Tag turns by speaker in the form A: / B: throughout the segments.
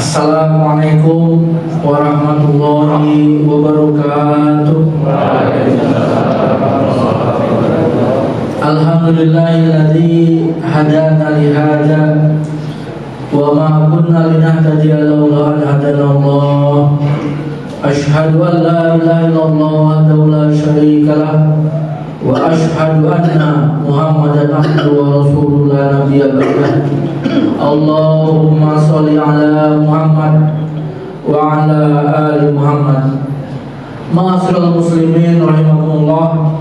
A: Assalamualaikum warahmatullahi wabarakatuh. Alhamdulillahilladzi hadana li hadza wa ma kunna linahtadiya laula an hadana Allah. Asyhadu an la ilaha illallah wahdahu la syarika lah wa asyhadu anna Muhammadan abduhu wa rasuluhu la nabiyya ba'dah. Allahumma sholli ala Muhammad wa ala ali Muhammad. Ma'asyiral muslimin rahimakumullah.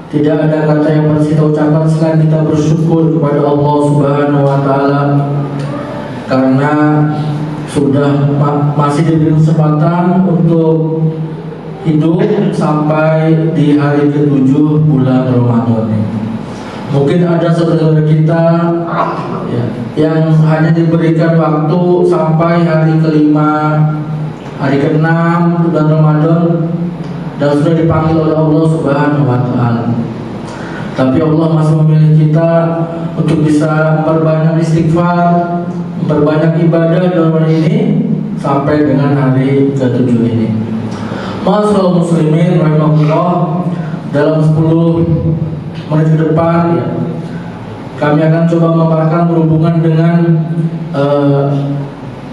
A: Tidak ada kata yang harus kita ucapkan selain kita bersyukur kepada Allah Subhanahu wa taala karena sudah masih diberi kesempatan untuk hidup sampai di hari ke-7 bulan Ramadan ini. Mungkin ada saudara kita yang hanya diberikan waktu sampai hari ke-5, hari ke-6 bulan Ramadan dan sudah dipanggil oleh Allah Subhanahu wa taala. Tapi Allah masih memilih kita untuk bisa memperbanyak istighfar, memperbanyak ibadah dalam hari ini sampai dengan hari ke-7 ini. Ma'asyiral muslimin rahimahullah, dalam 10 menit ke depan kami akan coba memaparkan berhubungan dengan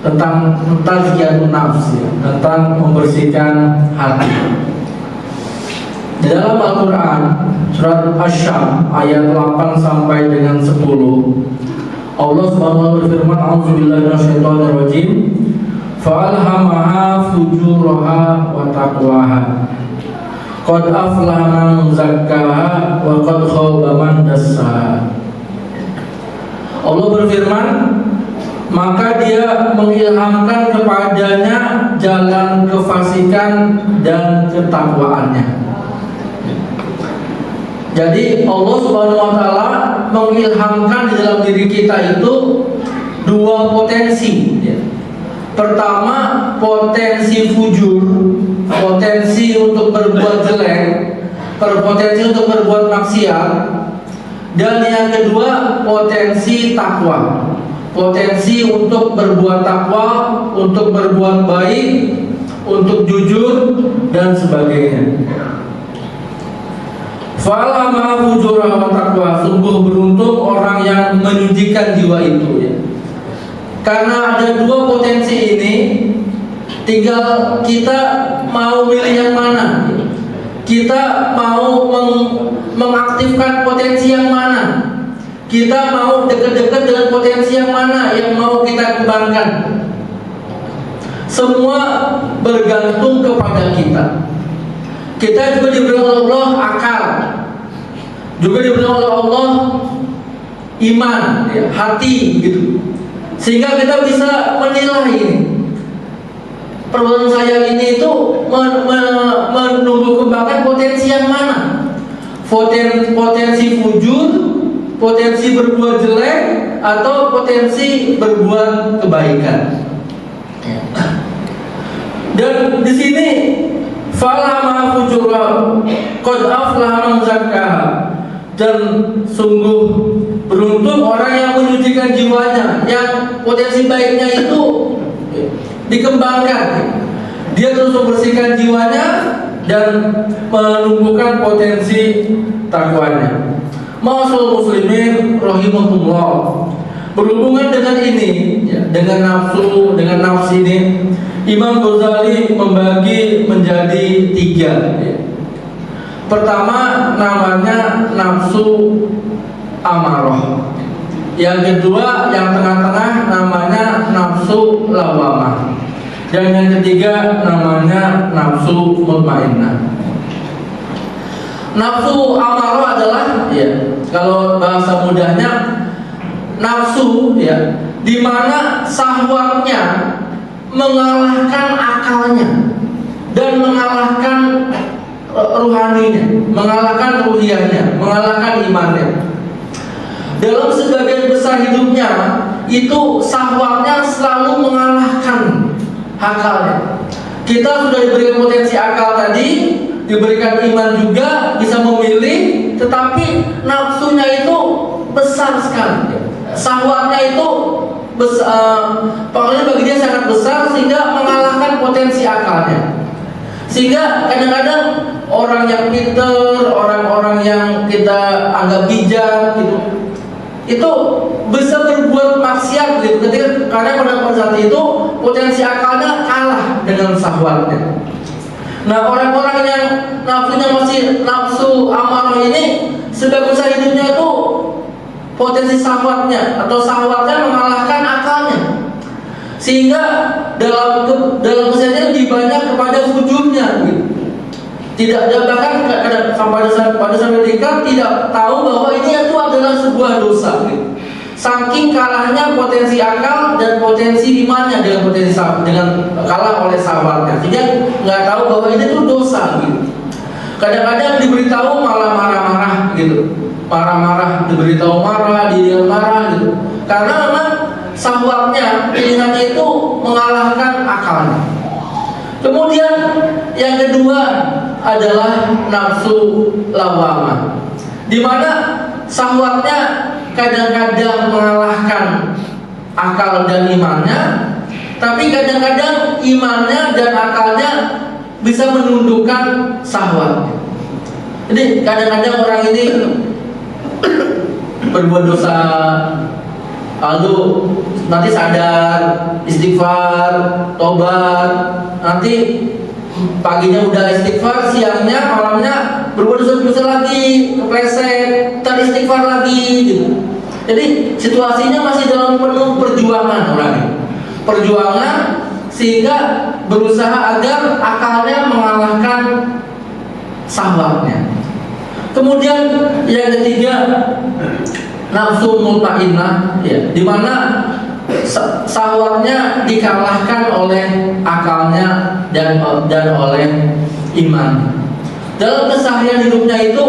A: tentang tazkiyatun nafs, tentang membersihkan hati. Di dalam Al-Quran surat Asy-Syams ayat 8 sampai dengan 10, Allah Subhanahu wa taala berfirman, "A'udzubillahi minasyaitonirrajim. Fa'alhamaha fujuraha wa taqwaha. Qad aflaha man zakkaha wa qad khaba man dassaha." Allah berfirman, maka dia mengilhamkan kepadanya jalan kefasikan dan ketakwaannya. Jadi Allah Subhanahu wa taala mengilhamkan di dalam diri kita itu dua potensi. Pertama, potensi fujur, potensi untuk berbuat jelek, potensi untuk berbuat maksiat. Dan yang kedua, potensi takwa, potensi untuk berbuat takwa, untuk berbuat baik, untuk jujur dan sebagainya. Fa'alhamaha fujuraha wa taqwa. Sungguh beruntung orang yang menyucikan jiwa itu ya. Karena ada dua potensi ini, tinggal kita mau milih yang mana. Kita mau mengaktifkan potensi yang mana. Kita mau dekat-dekat dengan potensi yang mana yang mau kita kembangkan. Semua bergantung kepada kita. Kita juga diberi oleh Allah akal, juga diberi oleh Allah iman, hati gitu. Sehingga kita bisa menilai perbuatan saya ini itu menumbuh kembangkan potensi yang mana. Potensi fujur, potensi berbuat jelek, atau potensi berbuat kebaikan. Dan di sini fa'alhamaha fujuraha qad aflaha man zakkaha. Dan sungguh beruntung orang yang menyucikan jiwanya, yang potensi baiknya itu dikembangkan. Dia terus membersihkan jiwanya dan menumbuhkan potensi takwanya. Ma'asyiral muslimin rahimakumullah. Berhubungan dengan ini, dengan nafsu, dengan nafs ini, Imam Ghazali membagi menjadi 3. Pertama namanya nafsu amarah. Yang kedua, yang tengah-tengah namanya nafsu lawamah. Dan yang ketiga namanya nafsu mutmainnah. Nafsu amarah adalah kalau bahasa mudahnya nafsu di mana syahwatnya mengalahkan akalnya dan mengalahkan ruhaninya, mengalahkan ruhiyahnya, mengalahkan imannya. Dalam sebagian besar hidupnya itu syahwatnya selalu mengalahkan akalnya. Kita sudah diberikan potensi akal tadi, diberikan iman juga, bisa memilih, tetapi nafsunya itu besar sekali. Syahwatnya itu pengaruhnya bagi dia sangat besar sehingga mengalahkan potensi akalnya. Sehingga kadang-kadang orang yang pintar, orang-orang yang kita anggap bijak gitu, itu bisa berbuat maksiat gitu karena pada saat itu potensi akalnya kalah dengan syahwatnya. Nah, orang-orang yang nafsunya masih nafsu amarah ini sebagai usaha hidupnya itu potensi syahwatnya atau syahwatnya mengalahkan akalnya, sehingga dalam kesehatan lebih banyak kepada fujurnya gitu. Tidak ada, bahkan pada saat mereka tidak tahu bahwa ini itu adalah sebuah dosa gitu. Saking kalahnya potensi akal dan potensi imannya dengan kalah oleh syahwatnya, sehingga nggak tahu bahwa ini tuh dosa gitu. Kadang-kadang diberitahu malah marah-marah gitu, marah-marah, diberitahu marah, dia marah gitu, karena memang syahwatnya, pilihannya itu mengalahkan akalnya. Kemudian yang kedua adalah nafsu lawamah, di mana syahwatnya kadang-kadang mengalahkan akal dan imannya, tapi kadang-kadang imannya dan akalnya bisa menundukkan syahwatnya. Jadi kadang-kadang orang ini berbuat dosa, lalu nanti sadar, istighfar, tobat, nanti paginya udah istighfar, siangnya, malamnya berbuat dosa lagi, kepleset, ntar istighfar lagi gitu. Jadi situasinya masih dalam penuh perjuangan orang ini. Perjuangan sehingga berusaha agar akalnya mengalahkan syahwatnya. Kemudian yang ketiga, nafsu mutmainnah, ya, di mana syahwatnya dikalahkan oleh akalnya dan oleh iman. Dalam keseharian hidupnya itu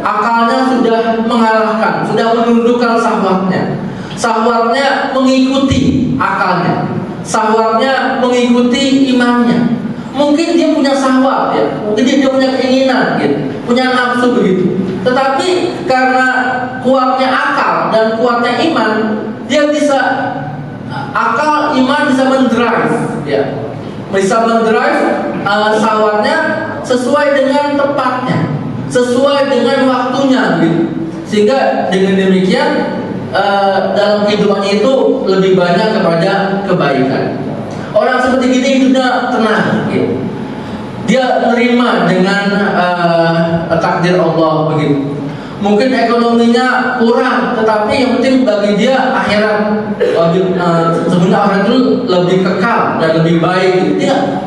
A: akalnya sudah mengalahkan, sudah menundukkan syahwatnya. Syahwatnya mengikuti akalnya, syahwatnya mengikuti imannya. Mungkin dia punya syahwat, ya, mungkin dia punya keinginan, gitu, punya nafsu begitu. Tetapi karena kuatnya akal dan kuatnya iman, dia bisa, akal iman bisa mendrive, ya, bisa mendrive syahwatnya sesuai dengan tepatnya, sesuai dengan waktunya, gitu. Sehingga dengan demikian dalam kehidupannya itu lebih banyak kepada kebaikan. Orang seperti ini hidupnya tenang, gitu. Dia menerima dengan takdir Allah begitu. Mungkin ekonominya kurang, tetapi yang penting bagi dia akhirat, sebenarnya akhirat itu lebih kekal dan lebih baik. Dia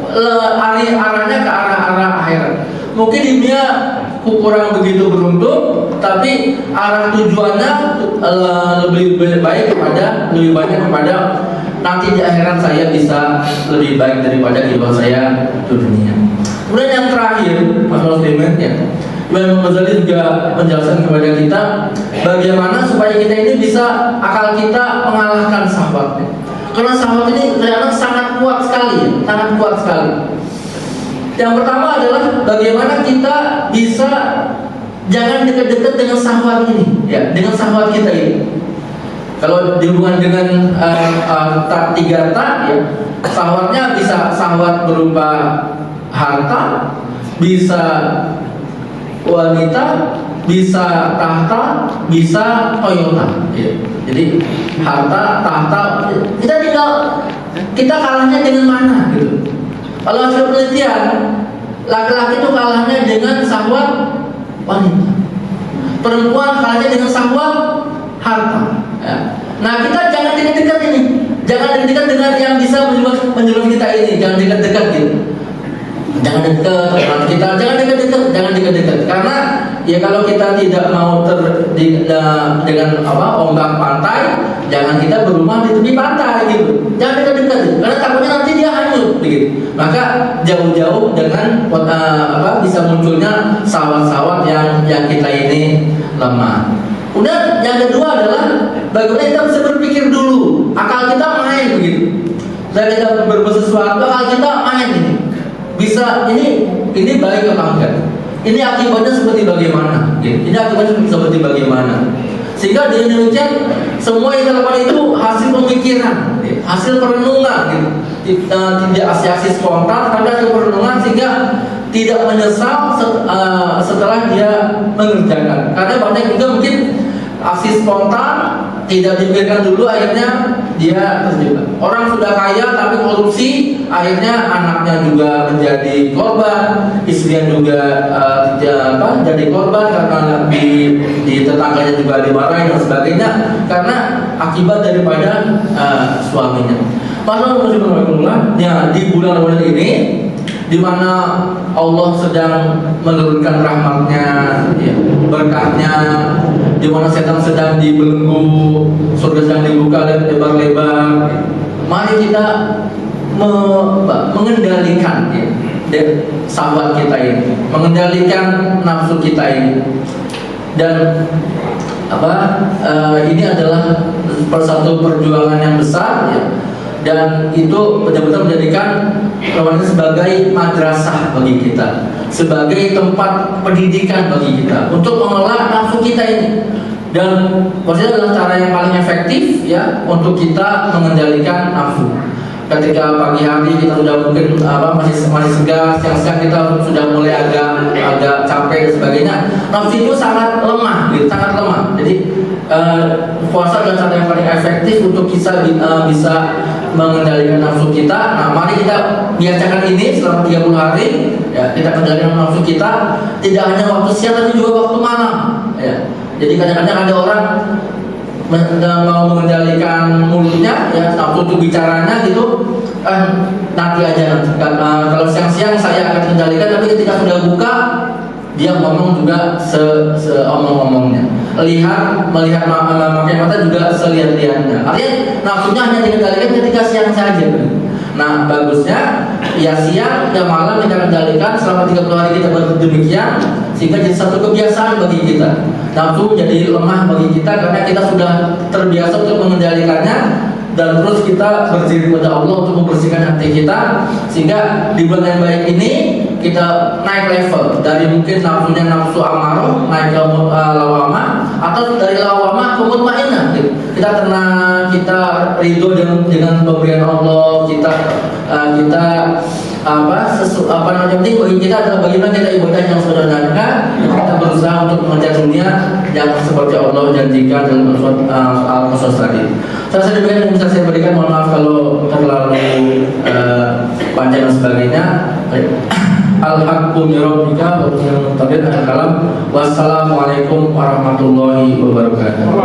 A: arahnya ke arah akhirat. Mungkin dia kurang begitu beruntung, tapi arah tujuannya lebih banyak kepada nanti di akhirat saya bisa lebih baik daripada kehidupan saya di dunia. Kemudian yang terakhir, Mas Muslimin, ya, Imam Ghazali juga menjelaskan kepada kita bagaimana supaya kita ini bisa, akal kita mengalahkan syahwatnya. Karena syahwat ini ternyata sangat kuat sekali, sangat kuat sekali. Yang pertama adalah bagaimana kita bisa jangan dekat-dekat dengan syahwat ini, ya, dengan syahwat kita ini. Kalau dihubungkan dengan tiga tak, ya, syahwatnya bisa syahwat berupa harta, bisa wanita, bisa tahta, bisa Toyota, ya. Jadi harta, tahta, kita kalahnya dengan mana gitu. Kalau hasil penelitian, laki-laki itu kalahnya dengan syahwat wanita, perempuan kalahnya dengan syahwat harta, ya. Nah, kita jangan dekat-dekat ini, jangan dekat dengan yang bisa menjerumus kita ini, jangan dekat-dekat gitu. Jangan dekat kita, jangan dekat, karena ya kalau kita tidak mau dengan ombak pantai, jangan kita berumah di tepi pantai gitu. Jangan dekat gitu, karena takutnya nanti dia hanyut begitu. Maka jauh-jauh dengan bisa munculnya syahwat-syahwat yang kita ini lemah. Kemudian yang kedua adalah bagaimana kita bisa berpikir dulu, akal kita main begitu. Dan kita berbuat sesuatu, akal kita main ini. Bisa ini baik apa enggak? Ini akibatnya seperti bagaimana? Ini akibatnya seperti bagaimana? Sehingga dengan demikian semua yang dilakukan itu hasil pemikiran, hasil perenungan, gitu. Tidak aksi-aksi spontan, tapi hasil perenungan, sehingga tidak menyesal setelah dia mengerjakan. Karena banyak juga mungkin aksi spontan tidak dipikirkan dulu, akhirnya dia terjebak. Orang sudah kaya tapi korupsi, akhirnya anaknya juga menjadi korban, istrinya juga jadi korban karena di tetangganya juga dimarahin dan sebagainya karena akibat daripada suaminya. Masalah ya, di bulan Ramadan ini, di mana Allah sedang menurunkan rahmatnya, ya, berkahnya, di mana setan sedang dibelenggu, surga sedang dibuka lebar-lebar. Mari kita mengendalikan, ya, sahabat kita ini, mengendalikan nafsu kita ini, dan ini adalah satu perjuangan yang besar, ya. Dan itu benar-benar menjadikan Ramadan sebagai madrasah bagi kita, sebagai tempat pendidikan bagi kita untuk mengelola nafsu kita ini. Dan maksudnya adalah cara yang paling efektif, ya, untuk kita mengendalikan nafsu. Ketika pagi hari kita sudah mungkin masih segar, siang-siang kita sudah mulai agak capek dan sebagainya, nafsu itu sangat lemah, gitu, sangat lemah. Jadi puasa adalah cara yang paling efektif untuk kita bisa mengendalikan nafsu kita. Nah, mari kita biasakan ini selama 30 hari, ya, kita kendalikan nafsu kita, tidak hanya waktu siang tapi juga waktu malam, ya. Jadi kadang-kadang ada orang mau mengendalikan mulutnya, ya, nafsu itu bicaranya gitu, nanti aja, kalau siang-siang saya akan kendalikan, tapi ketika sudah buka dia ngomong juga seomong-omongnya, melihat memakai mata juga selihat-lihatnya. Artinya nafsunya hanya dikendalikan ketika siang saja. Nah, bagusnya ya siang ya malam kita kendalikan selama 30 hari kita berdemikian, sehingga jadi satu kebiasaan bagi kita. Nafsu jadi lemah bagi kita karena kita sudah terbiasa untuk mengendalikannya, dan terus kita berzikir kepada Allah untuk membersihkan hati kita, sehingga di bulan yang baik ini kita naik level dari mungkin nafsunya nafsu amarah naik ke lawamah, atau dari lawamah ke mutmainnah. Kita tenang, kita ridho dengan pemberian Allah, kita penting bagi kita adalah bagaimana kita ibadah yang sebenarnya. Kita berusaha untuk mengejar dunia yang seperti Allah janjikan dalam al-Qasas tadi. Saya demikian yang bisa saya berikan, mohon maaf kalau terlalu panjang dan sebagainya. Al-haqqu min rabbika wa huwal muqtadir al-kalam. Wassalamualaikum warahmatullahi wabarakatuh.